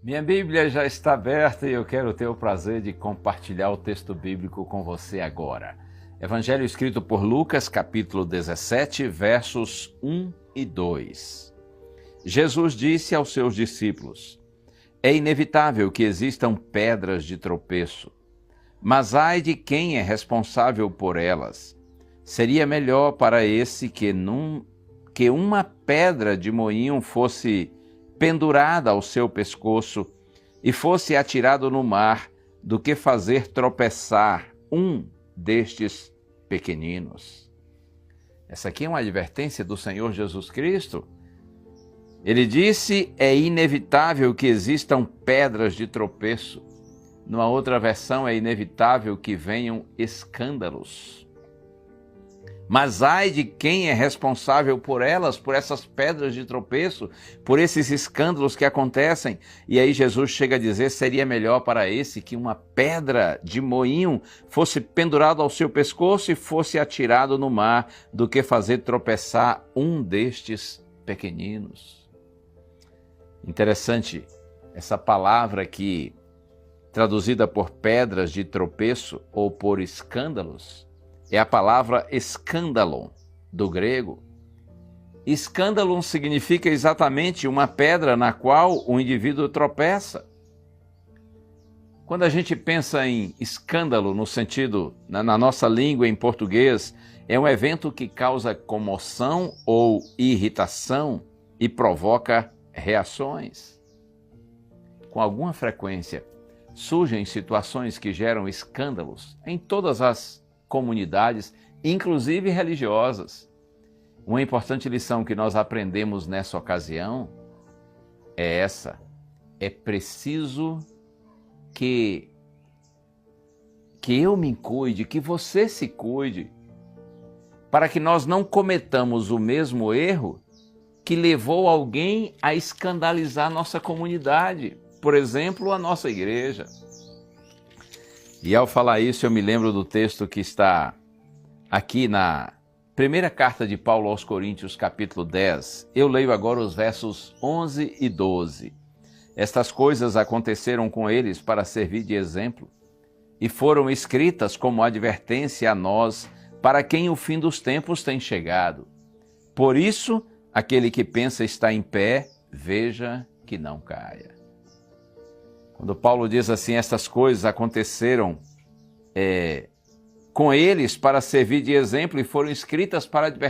Minha Bíblia já está aberta e eu quero ter o prazer de compartilhar o texto bíblico com você agora. Evangelho escrito por Lucas, capítulo 17, versos 1 e 2. Jesus disse aos seus discípulos: é inevitável que existam pedras de tropeço, mas ai de quem é responsável por elas. Seria melhor para esse que uma pedra de moinho fosse pendurada ao seu pescoço e fosse atirado no mar, do que fazer tropeçar um destes pequeninos. Essa aqui é uma advertência do Senhor Jesus Cristo. Ele disse: é inevitável que existam pedras de tropeço. Numa outra versão, é inevitável que venham escândalos. Mas ai de quem é responsável por elas, por essas pedras de tropeço, por esses escândalos que acontecem. E aí Jesus chega a dizer: seria melhor para esse que uma pedra de moinho fosse pendurada ao seu pescoço e fosse atirado no mar, do que fazer tropeçar um destes pequeninos. Interessante essa palavra aqui, traduzida por pedras de tropeço ou por escândalos, é a palavra escândalo, do grego. Escândalo significa exatamente uma pedra na qual o indivíduo tropeça. Quando a gente pensa em escândalo no sentido, na nossa língua em português, é um evento que causa comoção ou irritação e provoca reações. Com alguma frequência, surgem situações que geram escândalos em todas as comunidades, inclusive religiosas. Uma importante lição que nós aprendemos nessa ocasião é essa: é preciso que eu me cuide, que você se cuide, para que nós não cometamos o mesmo erro que levou alguém a escandalizar nossa comunidade, por exemplo, a nossa igreja. E ao falar isso, eu me lembro do texto que está aqui na primeira carta de Paulo aos Coríntios, capítulo 10. Eu leio agora os versos 11 e 12. Estas coisas aconteceram com eles para servir de exemplo, e foram escritas como advertência a nós, para quem o fim dos tempos tem chegado. Por isso, aquele que pensa estar em pé, veja que não caia. Quando Paulo diz assim: estas coisas aconteceram com eles para servir de exemplo e foram escritas para advertência